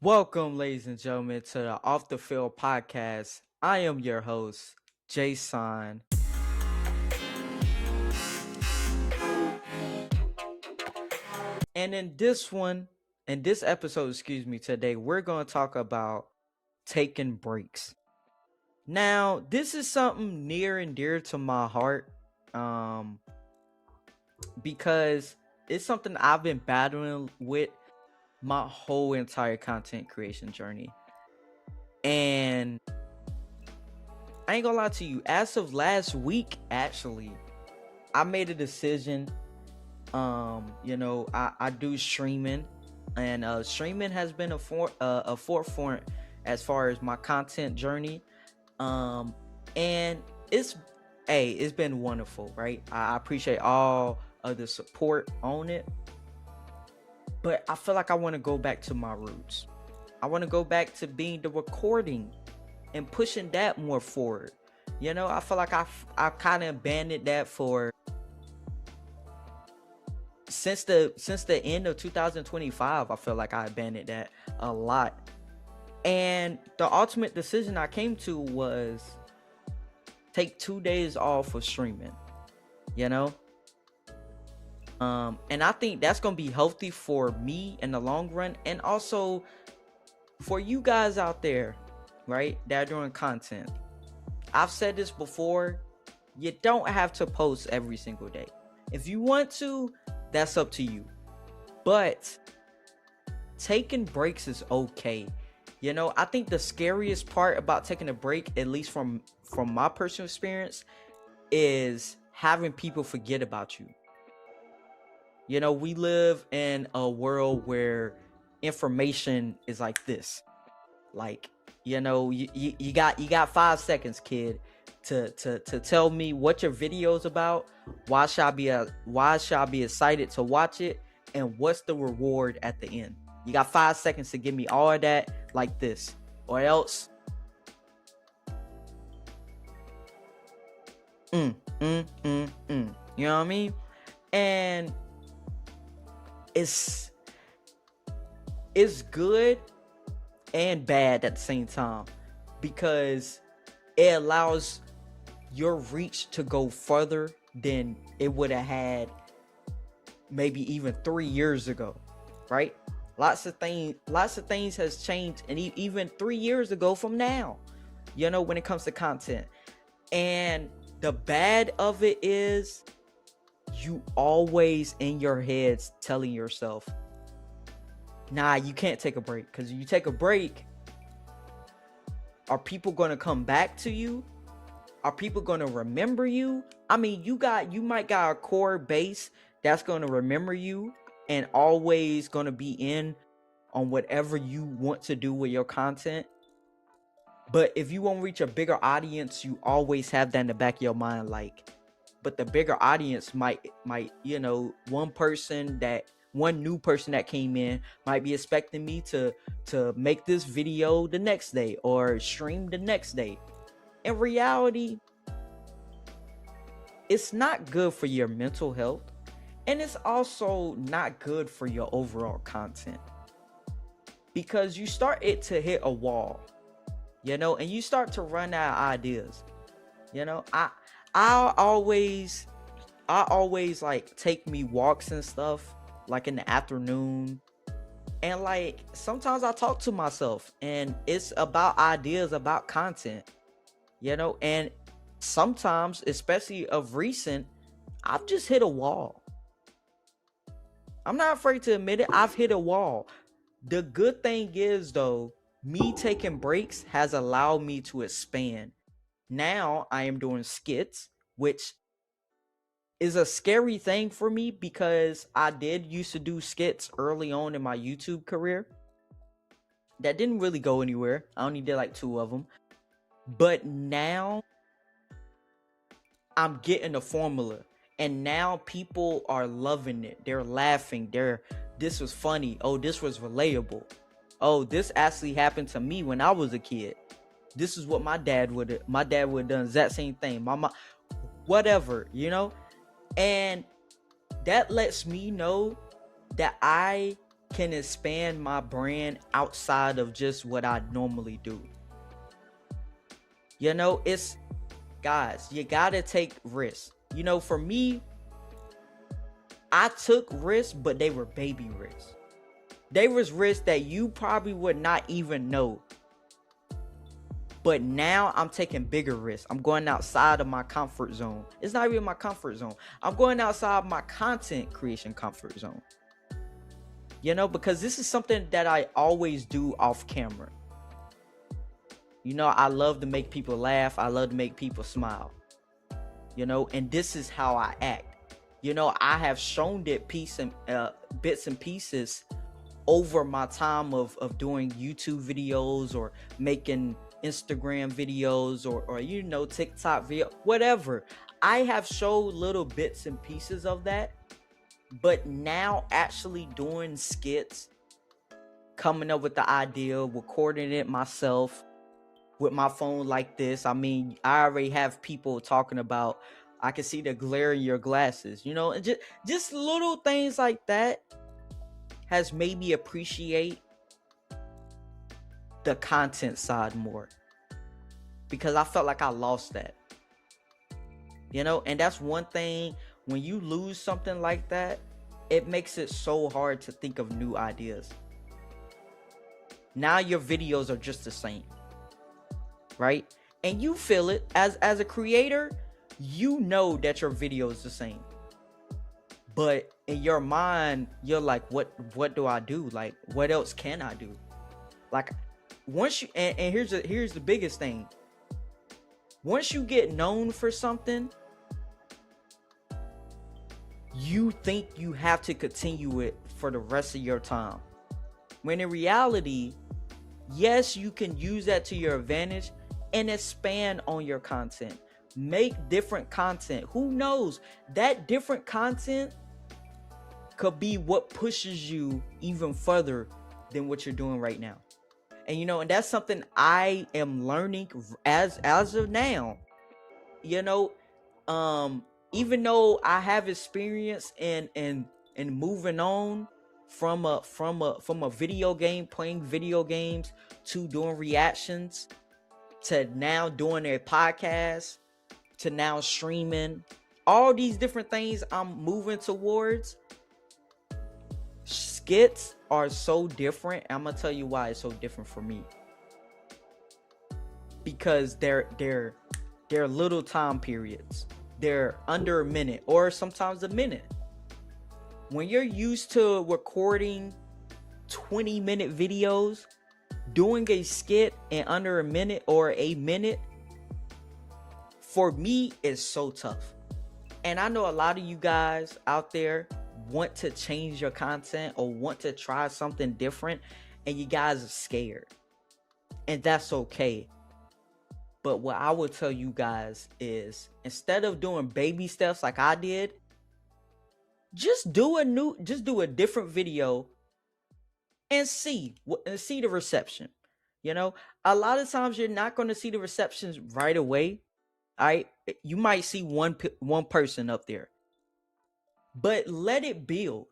Welcome, ladies and gentlemen, to the Off the Field podcast. I am your host, Jason. And in this episode, today, we're going to talk about taking breaks. Now, this is something near and dear to my heart um, because it's something I've been battling with my whole entire content creation journey. And I ain't gonna lie to you, as of last week, actually, I made a decision. I do streaming, and streaming has been a forefront as far as my content journey. And it's been wonderful, right? I appreciate all of the support on it, but I feel like I want to go back to my roots. I want to go back to being the recording and pushing that more forward. I feel like I kind of abandoned that for since the end of 2025. I feel like I abandoned that a lot. And the ultimate decision I came to was take 2 days off of streaming. You know? And I think that's gonna be healthy for me in the long run, and also for you guys out there, right, that are doing content. I've said this before, you don't have to post every single day. If you want to, that's up to you. But taking breaks is okay. I think the scariest part about taking a break, at least from my personal experience, is having people forget about you. We live in a world where information is like this. Like, you got 5 seconds, kid, to tell me what your video's about, why should I be excited to watch it, and what's the reward at the end. You got 5 seconds to give me all of that like this, or else you know what I mean? And it's good and bad at the same time, because it allows your reach to go further than it would have had maybe even 3 years ago, right? Lots of things has changed, and even 3 years ago from now, when it comes to content. And the bad of it is, you always in your heads telling yourself, nah, you can't take a break, because you take a break, are people going to come back to you? Are people going to remember you? I mean, you might got a core base that's going to remember you and always going to be in on whatever you want to do with your content. But if you want to reach a bigger audience, you always have that in the back of your mind, like, but the bigger audience might one new person that came in might be expecting me to make this video the next day or stream the next day. In reality, it's not good for your mental health, and it's also not good for your overall content, because you start it to hit a wall, and you start to run out of ideas. I always like take me walks and stuff, like in the afternoon, and like sometimes I talk to myself, and it's about ideas about content, and sometimes, especially of recent, I've just hit a wall. I'm not afraid to admit it, I've hit a wall. The good thing is, though, me taking breaks has allowed me to expand. Now I am doing skits, which is a scary thing for me, because I did used to do skits early on in my YouTube career that didn't really go anywhere. I only did like 2 of them. But now I'm getting the formula, and now people are loving it. They're laughing. This was funny. Oh, this was relatable. Oh, this actually happened to me when I was a kid. This is what my dad would have done the exact same thing. My mom, whatever, And that lets me know that I can expand my brand outside of just what I normally do. You know, it's, guys, you gotta take risks. You know, for me, I took risks, but they were baby risks. They was risks that you probably would not even know. But now I'm taking bigger risks. I'm going outside of my comfort zone. It's not even my comfort zone. I'm going outside my content creation comfort zone. You know, because this is something that I always do off camera. You know, I love to make people laugh. I love to make people smile. You know, and this is how I act. You know, I have shown it bits and pieces over my time of doing YouTube videos or making Instagram videos or you know, TikTok video, whatever. I have showed little bits and pieces of that, but now actually doing skits, coming up with the idea, recording it myself with my phone like this. I mean, I already have people talking about, I can see the glare in your glasses, you know, and just little things like that has made me appreciate the content side more, because I felt like I lost that. You know, and that's one thing, when you lose something like that, it makes it so hard to think of new ideas. Now your videos are just the same, right? And you feel it as a creator, you know that your video is the same. But in your mind, you're like, what do I do? Like, what else can I do? Like, once you, and here's the biggest thing. Once you get known for something, you think you have to continue it for the rest of your time. When in reality, yes, you can use that to your advantage and expand on your content. Make different content. Who knows? That different content could be what pushes you even further than what you're doing right now. And you know, and that's something I am learning as of now. You know, even though I have experience in moving on from a video game, playing video games, to doing reactions, to now doing a podcast, to now streaming, all these different things I'm moving towards. Skits are so different. I'm gonna tell you why it's so different for me. Because they're little time periods. They're under a minute or sometimes a minute. When you're used to recording 20-minute videos, doing a skit in under a minute or a minute, for me, is so tough. And I know a lot of you guys out there want to change your content or want to try something different, and you guys are scared. And that's okay. But what I would tell you guys is, instead of doing baby steps like I did, just do a different video and see the reception. You know, a lot of times you're not going to see the receptions right away. All right, you might see one person up there, but let it build.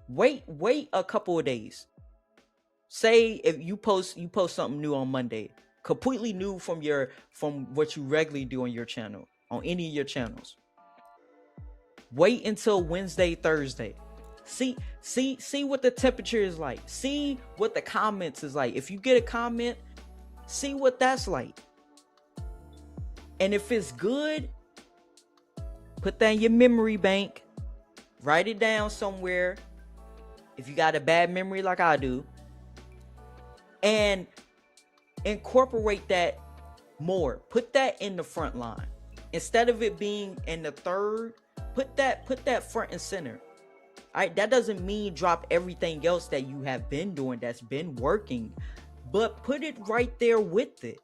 Wait a couple of days. Say if you post something new on Monday, completely new from what you regularly do on your channel, on any of your channels. Wait until Wednesday, Thursday. See what the temperature is like. See what the comments is like. If you get a comment, see what that's like. And if it's good, put that in your memory bank. Write it down somewhere. If you got a bad memory like I do. And incorporate that more. Put that in the front line. Instead of it being in the third, put that front and center. All right, that doesn't mean drop everything else that you have been doing that's been working, but put it right there with it.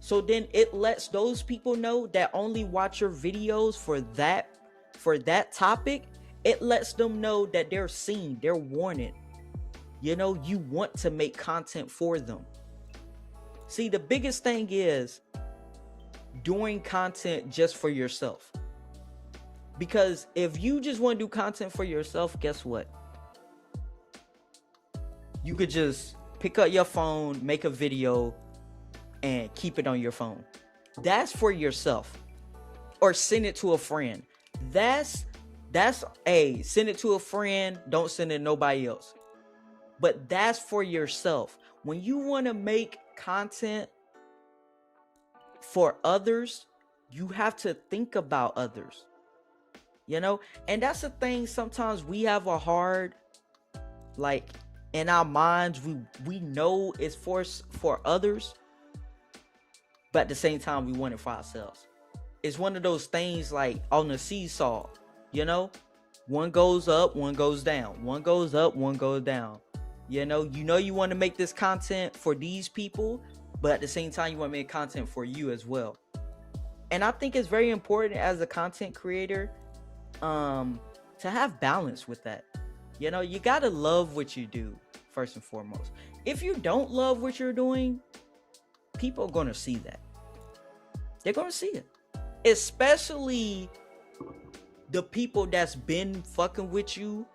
So then it lets those people know that only watch your videos for that topic. It lets them know that they're seen, they're wanted. You know, you want to make content for them. See, the biggest thing is doing content just for yourself. Because if you just want to do content for yourself, guess what? You could just pick up your phone, make a video, and keep it on your phone. That's for yourself. Or send it to a friend. That's send it to a friend, don't send it to nobody else. But that's for yourself. When you want to make content for others, you have to think about others. And that's the thing, sometimes we have a hard, like, in our minds, we know it's for others, but at the same time we want it for ourselves. It's one of those things like on the seesaw, one goes up, one goes down, one goes up, one goes down. You want to make this content for these people, but at the same time you want to make content for you as well. And I think it's very important as a content creator to have balance with that. You gotta love what you do first and foremost. If you don't love what you're doing, people are gonna see that. They're gonna see it. Especially the people that's been fucking with you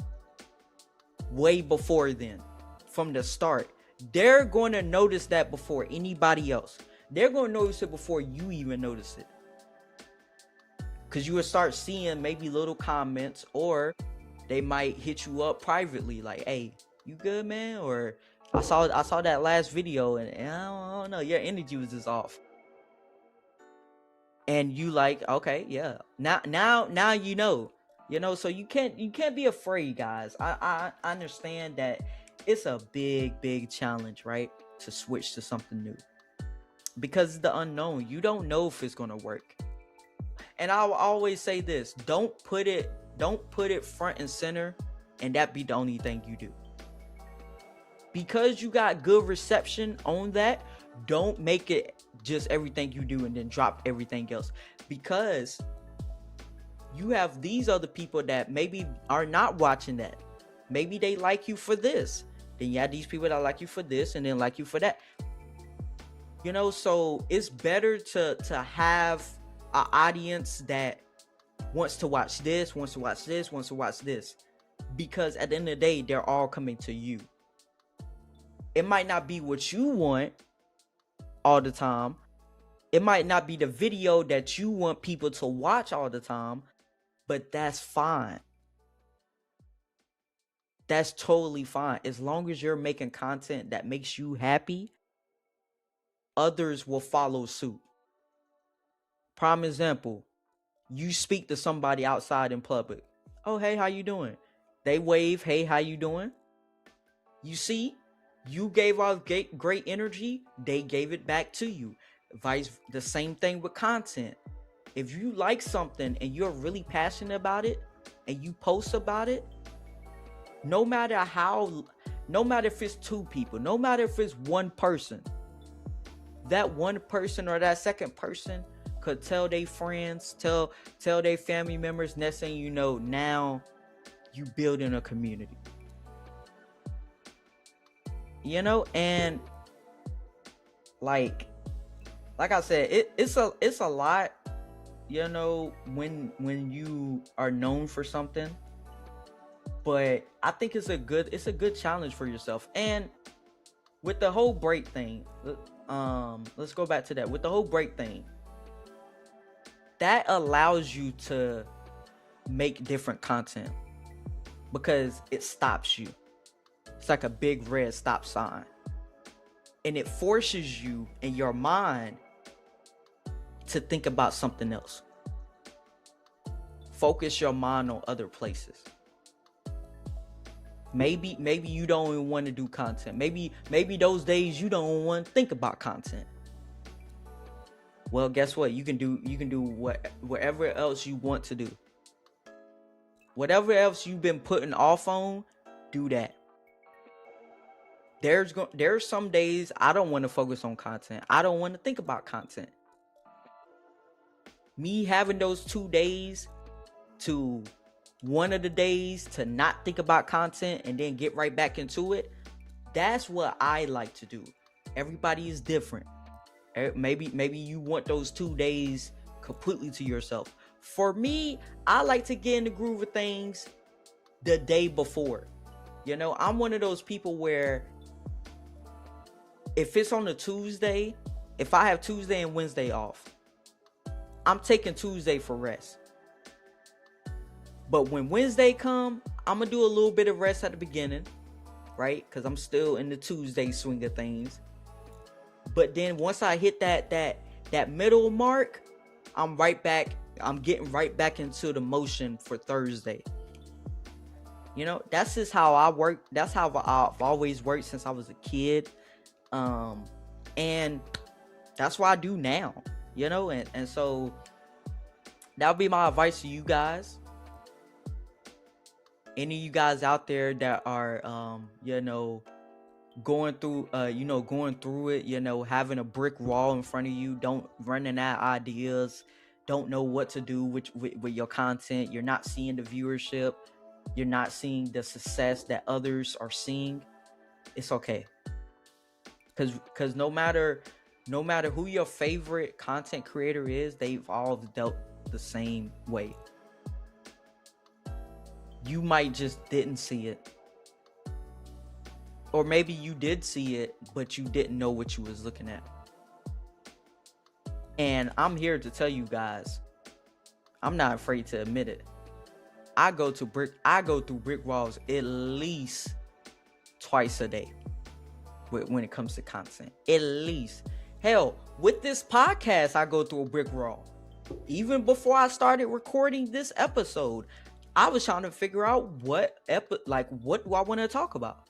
way before then, from the start. They're going to notice that before anybody else. They're going to notice it before you even notice it. Because you will start seeing maybe little comments, or they might hit you up privately like, hey, you good, man? Or I saw that last video and I don't know, your energy was just off. And you like, okay, yeah. Now you know. So you can't be afraid, guys. I understand that it's a big challenge, right? To switch to something new. Because it's the unknown. You don't know if it's gonna work. And I'll always say this: don't put it front and center, and that be the only thing you do. Because you got good reception on that, don't make it just everything you do and then drop everything else. Because you have these other people that maybe are not watching that. Maybe they like you for this. Then you have these people that like you for this and then like you for that. So it's better to have an audience that wants to watch this, wants to watch this, wants to watch this. Because at the end of the day, they're all coming to you. It might not be what you want all the time. It might not be the video that you want people to watch all the time, but that's fine. That's totally fine. As long as you're making content that makes you happy, others will follow suit. Prime example, you speak to somebody outside in public. Oh, hey, how you doing? They wave, hey, how you doing? You see, you gave off great energy, they gave it back to you. The same thing with content. If you like something and you're really passionate about it and you post about it, no matter if it's two people, no matter if it's one person, that one person or that second person could tell their friends, tell their family members. Next thing you know, now you building a community. And like I said, it's a lot, when you are known for something. But I think it's a good challenge for yourself. And with the whole break thing, let's go back to that. With the whole break thing, that allows you to make different content because it stops you. It's like a big red stop sign. And it forces you in your mind to think about something else. Focus your mind on other places. Maybe you don't even want to do content. Maybe those days you don't want to think about content. Well, guess what? You can do whatever else you want to do. Whatever else you've been putting off on, do that. There's some days I don't want to focus on content. I don't want to think about content. Me having those 2 days to one of the days to not think about content and then get right back into it, that's what I like to do. Everybody is different. Maybe you want those 2 days completely to yourself. For me, I like to get in the groove of things the day before. I'm one of those people where if it's on a Tuesday, if I have Tuesday and Wednesday off, I'm taking Tuesday for rest. But when Wednesday come, I'm gonna do a little bit of rest at the beginning, right? Because I'm still in the Tuesday swing of things. But then once I hit that middle mark, I'm right back. I'm getting right back into the motion for Thursday. You know, that's just how I work. That's how I've always worked since I was a kid. And that's what I do now. You know, and so that would be my advice to you guys. Any of you guys out there that are going through it, having a brick wall in front of you, don't running out ideas, don't know what to do with your content, you're not seeing the viewership, you're not seeing the success that others are seeing, it's okay. Because no matter who your favorite content creator is, they've all dealt the same way. You might just didn't see it. Or maybe you did see it, but you didn't know what you was looking at. And I'm here to tell you guys, I'm not afraid to admit it. I go through brick walls at least twice a day when it comes to content. At least. Hell, with this podcast, I go through a brick wall. Even before I started recording this episode, I was trying to figure out what do I want to talk about.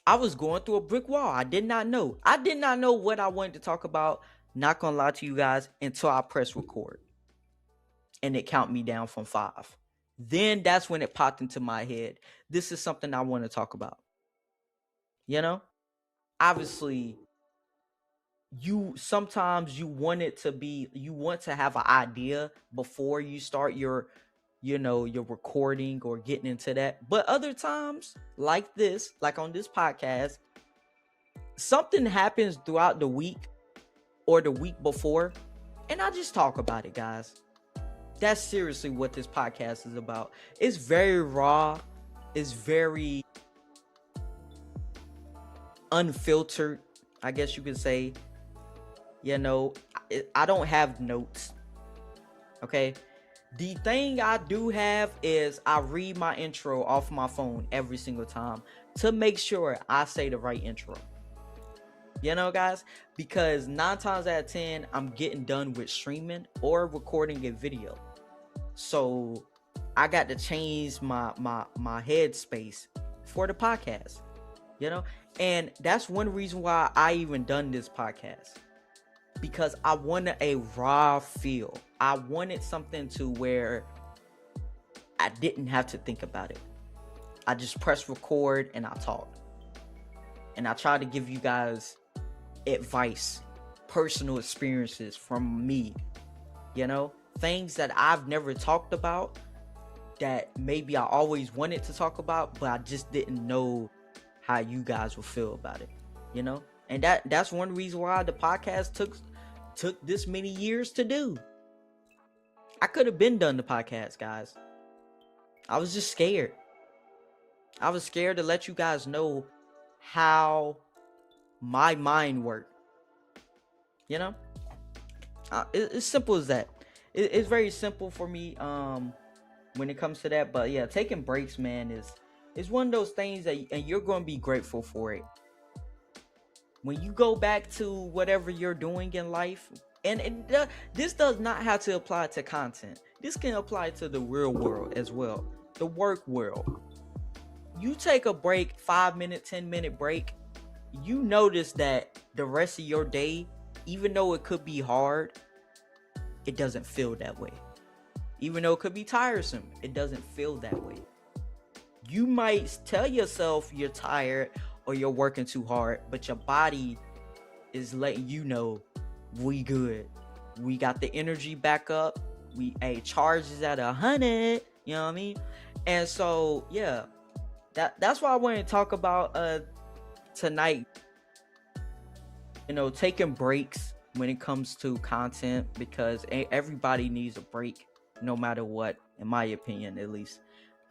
I was going through a brick wall. I did not know what I wanted to talk about, not gonna lie to you guys, until I press record. And it count me down from 5. Then that's when it popped into my head. This is something I want to talk about. You know? Obviously, sometimes you want to have an idea before you start your recording or getting into that. But other times, like on this podcast, something happens throughout the week or the week before, and I just talk about it, guys. That's seriously what this podcast is about. It's very raw. It's very unfiltered, I guess you could say. I don't have notes. Okay? The thing I do have is I read my intro off my phone every single time to make sure I say the right intro. Guys, because 9 times out of 10, I'm getting done with streaming or recording a video. So I got to change my headspace for the podcast, and that's one reason why I even done this podcast, because I wanted a raw feel. I wanted something to where I didn't have to think about it. I just press record and I talk. And I try to give you guys advice, personal experiences from me, things that I've never talked about that maybe I always wanted to talk about, but I just didn't know how you guys would feel about it, and that's one reason why the podcast took this many years to do. I could have been done the podcast, guys. I was just scared. I was scared to let you guys know how my mind worked. It's simple as that. It's very simple for me when it comes to that. But yeah, taking breaks, man, is one of those things and you're going to be grateful for it. When you go back to whatever you're doing in life, and this does not have to apply to content. This can apply to the real world as well, the work world. You take a break, 5-minute, 10-minute break, you notice that the rest of your day, even though it could be hard, it doesn't feel that way. Even though it could be tiresome, it doesn't feel that way. You might tell yourself you're tired or you're working too hard, but your body is letting you know, we good. We got the energy back up. Charge is at 100. You know what I mean? And so, yeah, that's what I want to talk about tonight. Taking breaks when it comes to content, because everybody needs a break, no matter what, in my opinion, at least.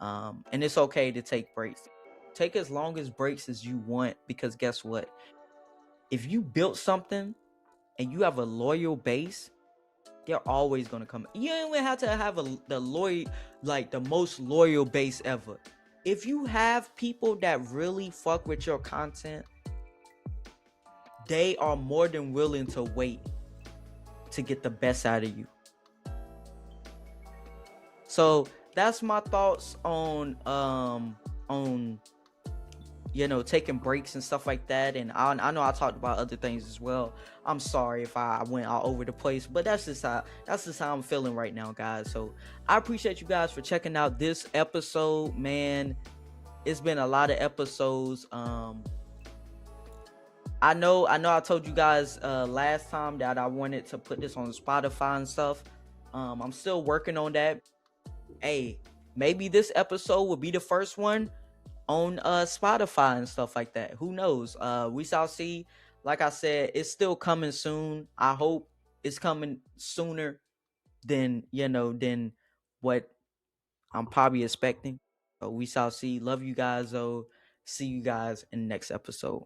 And it's okay to take breaks. Take as long as breaks as you want, because guess what? if you built something and you have a loyal base, they're always gonna come. You don't even have to have the most loyal base ever. If you have people that really fuck with your content, they are more than willing to wait to get the best out of you. So that's my thoughts on taking breaks and stuff like that. And I know I talked about other things as well. I'm sorry if I went all over the place, but that's just how I'm feeling right now, guys. So I appreciate you guys for checking out this episode, man. It's been a lot of episodes. I know I told you guys last time that I wanted to put this on Spotify and stuff. I'm still working on that. Hey, maybe this episode will be the first one on Spotify and stuff like that. Who knows? We shall see. Like I said, it's still coming soon. I hope it's coming sooner than what I'm probably expecting. But we shall see. Love you guys though. See you guys in the next episode.